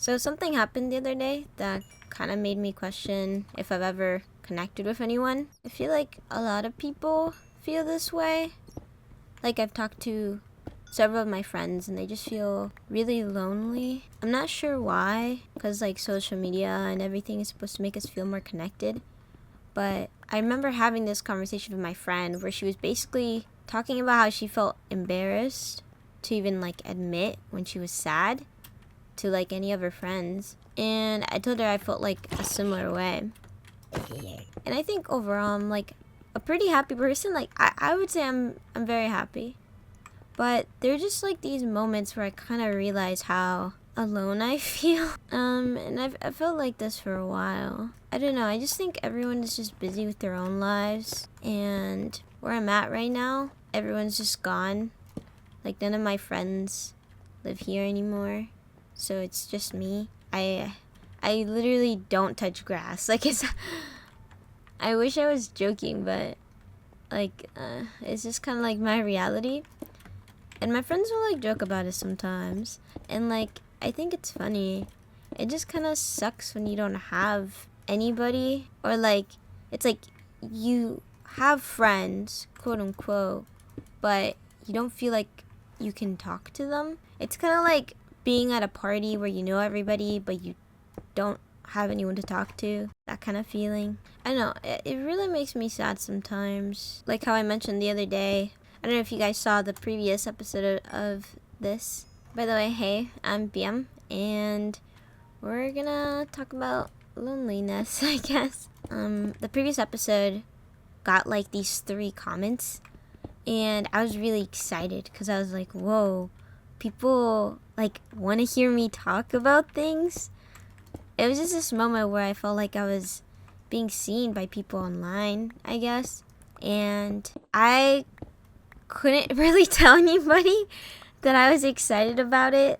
So something happened the other day that kind of made me question if I've ever connected with anyone. I feel like a lot of people feel this way. Like, I've talked to several of my friends and they just feel really lonely. I'm not sure why, because like social media and everything is supposed to make us feel more connected. But I remember having this conversation with my friend where she was basically talking about how she felt embarrassed to even like admit when she was sad to like any of her friends. And I told her I felt like a similar way. And I think overall I'm like a pretty happy person. Like I would say I'm very happy. But there are just like these moments where I kind of realize how alone I feel. And I've felt like this for a while. I don't know, I just think everyone is just busy with their own lives. And where I'm at right now, everyone's just gone. Like, none of my friends live here anymore. So it's just me. I literally don't touch grass. Like, I wish I was joking, but like, it's just kind of like my reality. And my friends will like joke about it sometimes. And like, I think it's funny. It just kind of sucks when you don't have anybody. Or like, it's like you have friends, quote unquote, but you don't feel like you can talk to them. It's kind of like being at a party where you know everybody, but you don't have anyone to talk to. That kind of feeling. I don't know, it really makes me sad sometimes. Like how I mentioned the other day. I don't know if you guys saw the previous episode of this. By the way, hey, I'm BM, and we're gonna talk about loneliness, I guess. The previous episode got like these 3 comments, and I was really excited because I was like, whoa, people like want to hear me talk about things. It was just this moment where I felt like I was being seen by people online, I guess, and I couldn't really tell anybody that I was excited about it,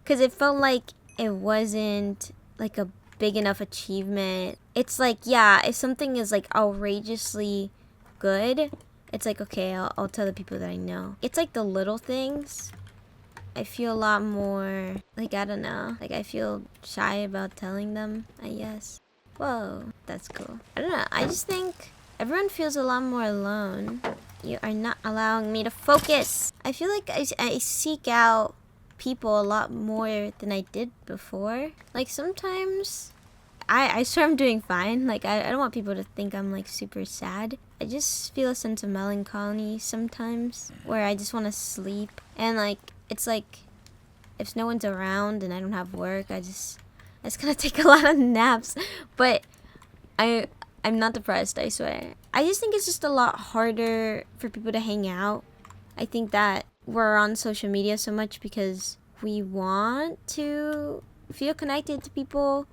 because it felt like it wasn't like a big enough achievement. It's like, yeah, if something is like outrageously good, it's like, okay, I'll tell the people that I know. It's like the little things. I feel a lot more, like, I don't know, like I feel shy about telling them, I guess. Whoa, that's cool. I don't know, I just think everyone feels a lot more alone. You are not allowing me to focus. I feel like I seek out people a lot more than I did before. Like sometimes I swear I'm doing fine. Like I don't want people to think I'm like super sad. I just feel a sense of melancholy sometimes where I just want to sleep. And like it's like if no one's around and I don't have work, I just gotta take a lot of naps. But I'm not depressed, I swear. I just think it's just a lot harder for people to hang out. I think that we're on social media so much because we want to feel connected to people,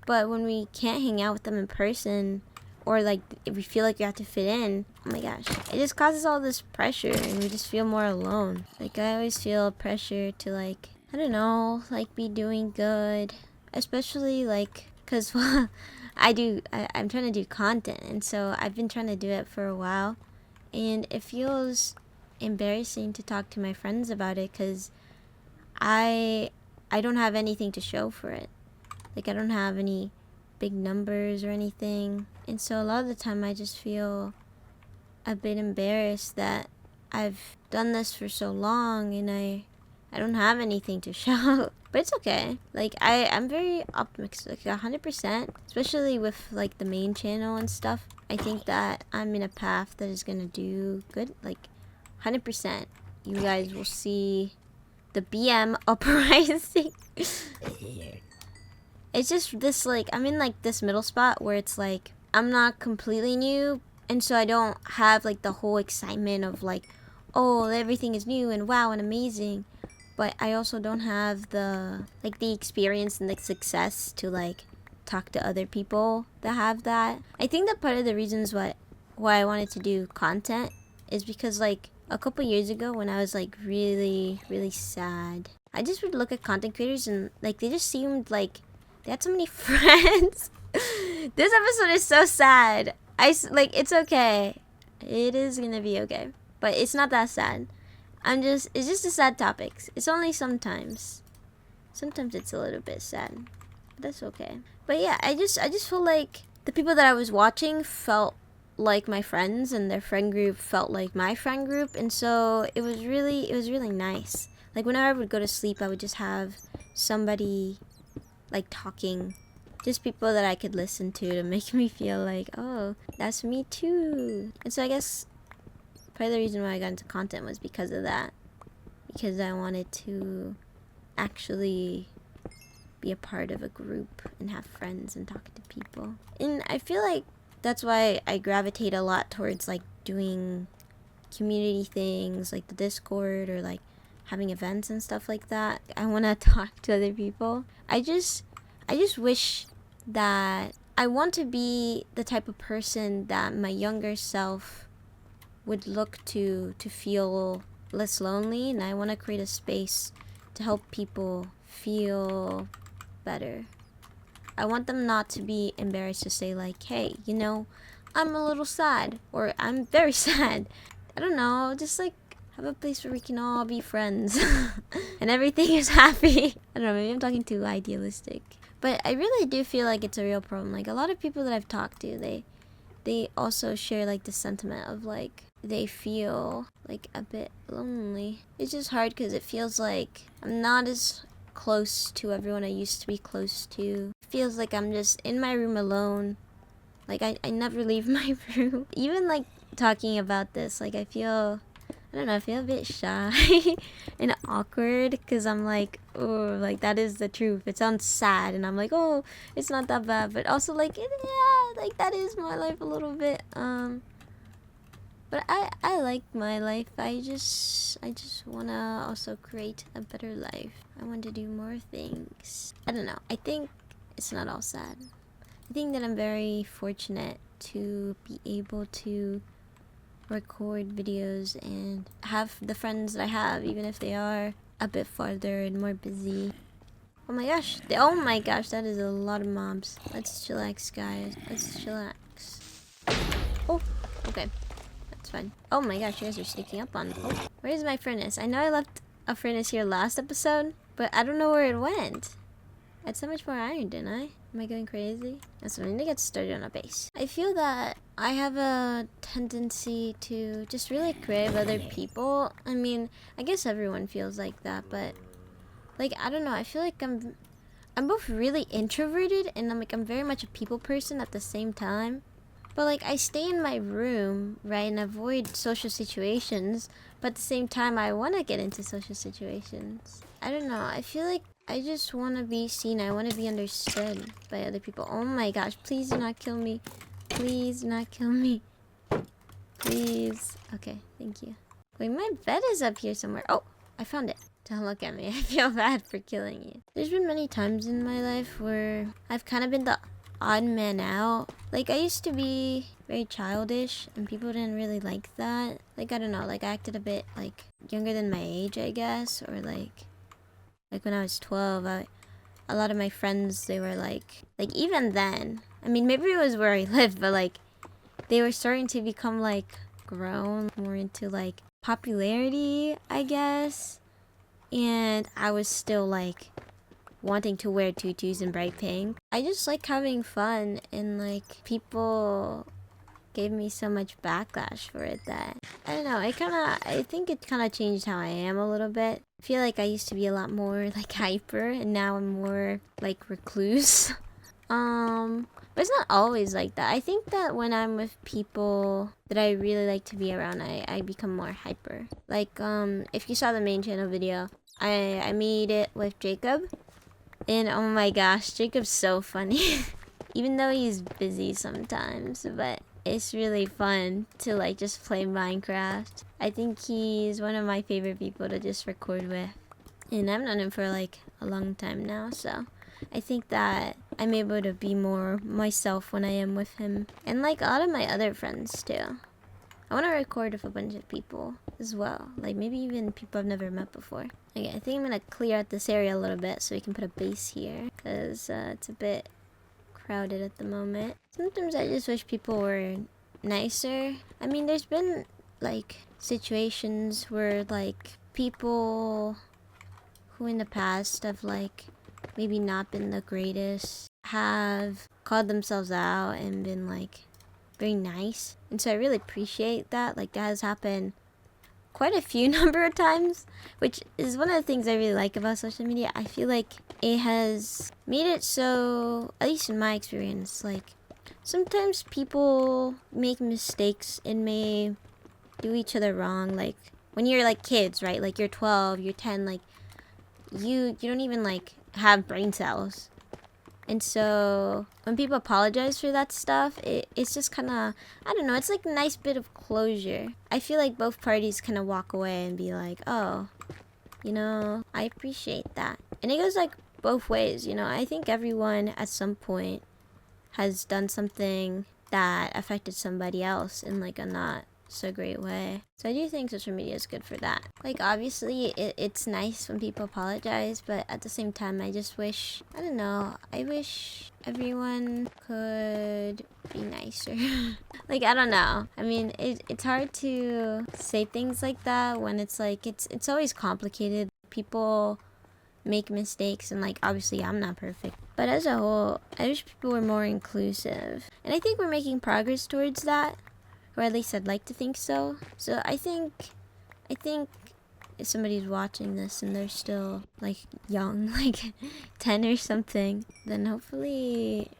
but when we can't hang out with them in person, or like if we feel like we have to fit in, oh my gosh, it just causes all this pressure and we just feel more alone. Like I always feel pressure to like, I don't know, like be doing good, especially like, cause well, I'm trying to do content, and so I've been trying to do it for a while, and it feels embarrassing to talk to my friends about it because I don't have anything to show for it. Like I don't have any big numbers or anything, and so a lot of the time I just feel a bit embarrassed that I've done this for so long and I don't have anything to show. But it's okay. Like I'm very optimistic, 100%, especially with like the main channel and stuff. I think that I'm in a path that is gonna do good. Like 100%. You guys will see the BM uprising. It's just this like, I'm in like this middle spot where it's like I'm not completely new, and so I don't have like the whole excitement of like, oh, everything is new and wow and amazing. But I also don't have the like the experience and the success to like talk to other people that have that. I think that part of the reasons why I wanted to do content is because like a couple years ago when I was like really sad, I just would look at content creators and like they just seemed like they had so many friends. This episode is so sad. Like it's okay. It is gonna be okay. But it's not that sad. It's just a sad topics. It's only sometimes. sometimes it's a little bit sad. But that's okay. But yeah, I just feel like the people that I was watching felt like my friends, and their friend group felt like my friend group, and so it was really nice. Like whenever I would go to sleep, I would just have somebody like talking, just people that I could listen to make me feel like, oh, that's me too. And so I guess part of the reason why I got into content was because of that, because I wanted to actually be a part of a group and have friends and talk to people. And I feel like that's why I gravitate a lot towards like doing community things like the Discord, or like having events and stuff like that. I want to talk to other people. I just wish that I want to be the type of person that my younger self would look to feel less lonely, and I want to create a space to help people feel better. I want them not to be embarrassed to say like, hey, you know, I'm a little sad, or I'm very sad. I don't know, just like have a place where we can all be friends and everything is happy. I don't know, maybe I'm talking too idealistic, but I really do feel like it's a real problem. Like a lot of people that I've talked to, they also share like the sentiment of like they feel like a bit lonely. It's just hard because it feels like I'm not as close to everyone I used to be close to. It feels like I'm just in my room alone. Like I never leave my room. Even like talking about this, like I feel a bit shy and awkward, because I'm like, oh, like that is the truth. It sounds sad, and I'm like, oh, it's not that bad, but also like, yeah, like that is my life a little bit. But I like my life. I just wanna also create a better life. I want to do more things. I don't know. I think it's not all sad. I think that I'm very fortunate to be able to record videos and have the friends that I have, even if they are a bit farther and more busy. Oh my gosh, that is a lot of mobs. Let's chillax, guys. Let's chillax. Oh, okay. That's fine. Oh my gosh, you guys are sneaking up on me. Oh, where's my furnace? I know I left a furnace here last episode, but I don't know where it went. I had so much more iron, didn't I? Am I going crazy? So I need to get started on a base. I feel that I have a tendency to just really crave other people. I mean, I guess everyone feels like that, but like, I don't know. I feel like I'm both really introverted, and I'm very much a people person at the same time. But like, I stay in my room, right, and avoid social situations, but at the same time I want to get into social situations. I don't know. I feel like I just want to be seen. I want to be understood by other people. Oh my gosh, please do not kill me. Please do not kill me. Please. Okay, thank you. Wait, my bed is up here somewhere. Oh, I found it. Don't look at me. I feel bad for killing you. There's been many times in my life where I've kind of been the odd man out. Like, I used to be very childish, and people didn't really like that. Like, I don't know, like I acted a bit like younger than my age, I guess, or like when I was 12, a lot of my friends, they were like even then, I mean, maybe it was where I lived, but like they were starting to become like grown, more into like popularity, I guess, and I was still like wanting to wear tutus and bright pink. I just like having fun, and like people gave me so much backlash for it that I don't know, I think it kind of changed how I am a little bit. I feel like I used to be a lot more like hyper, and now I'm more like recluse. But it's not always like that. I think that when I'm with people that I really like to be around, I become more hyper. Like if you saw the main channel video, I made it with Jacob. And oh my gosh, Jacob's so funny. Even though he's busy sometimes, but it's really fun to like just play Minecraft. I think he's one of my favorite people to just record with. And I've known him for like a long time now, so I think that I'm able to be more myself when I am with him. And like a lot of my other friends too. I want to record with a bunch of people as well. Like maybe even people I've never met before. Okay, I think I'm going to clear out this area a little bit so we can put a base here. Because it's a bit crowded at the moment. Sometimes I just wish people were nicer. I mean, there's been like situations where like people who in the past have like maybe not been the greatest have called themselves out and been like very nice. And so I really appreciate that. Like, that has happened quite a few number of times, which is one of the things I really like about social media. I feel like it has made it so, at least in my experience, like sometimes people make mistakes and may do each other wrong. Like when you're like kids, right? Like you're 12, you're 10, like you don't even like have brain cells. And so when people apologize for that stuff, it's just kind of, I don't know, it's like a nice bit of closure. I feel like both parties kind of walk away and be like, oh, you know, I appreciate that. And it goes like both ways, you know. I think everyone at some point has done something that affected somebody else in like a not so great way. So I do think social media is good for that. Like, obviously it's nice when people apologize, but at the same time I just wish, I don't know, I wish everyone could be nicer. Like, I don't know, I mean, it's hard to say things like that when it's like it's always complicated. People make mistakes, and like obviously I'm not perfect, but as a whole I wish people were more inclusive, and I think we're making progress towards that. Or at least I'd like to think so. So I think if somebody's watching this and they're still like young, like 10 or something, then hopefully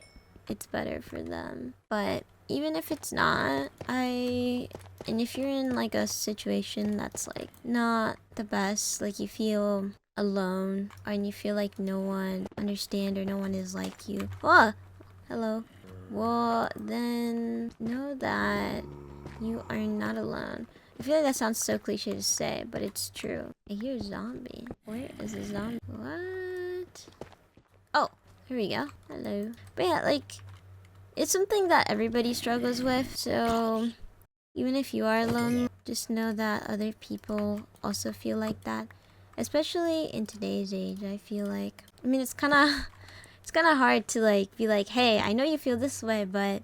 it's better for them. But even if it's not, and if you're in like a situation that's like not the best, like you feel alone, and you feel like no one understands or no one is like you. Oh, hello. Well, then know that you are not alone. I feel like that sounds so cliche to say, but it's true. I hear a zombie. Where is a zombie? What? Oh, here we go. Hello. But yeah, like, it's something that everybody struggles with. So even if you are alone, just know that other people also feel like that. Especially in today's age, I feel like. I mean, it's kind of hard to like be like, hey, I know you feel this way, but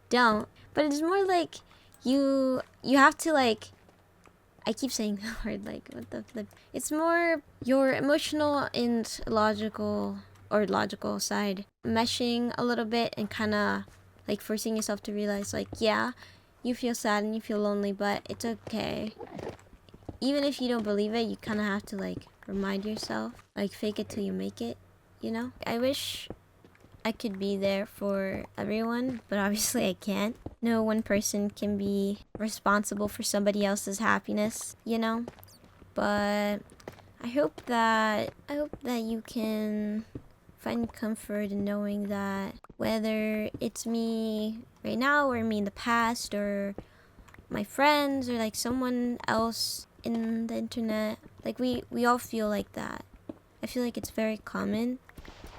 don't. But it's more like you have to like, I keep saying the word like, what the flip. It's more your emotional and logical side meshing a little bit and kind of like forcing yourself to realize like, yeah, you feel sad and you feel lonely, but it's okay. Even if you don't believe it, you kind of have to like remind yourself, like fake it till you make it, you know? I wish I could be there for everyone, but obviously I can't. No one person can be responsible for somebody else's happiness, you know? But I hope that you can find comfort in knowing that whether it's me right now or me in the past or my friends or like someone else in the internet, like we all feel like that. I feel like it's very common.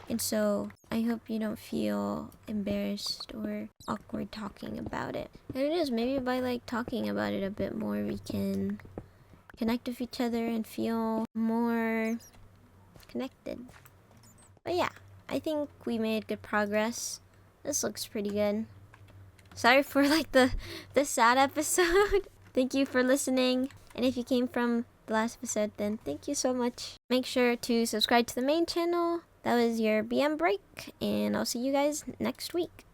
And so I hope you don't feel embarrassed or awkward talking about it. And it is, maybe by like talking about it a bit more, we can connect with each other and feel more connected. But yeah, I think we made good progress. This looks pretty good. Sorry for like the sad episode. Thank you for listening. And if you came from the last episode, then thank you so much. Make sure to subscribe to the main channel. That was your BM break, and I'll see you guys next week.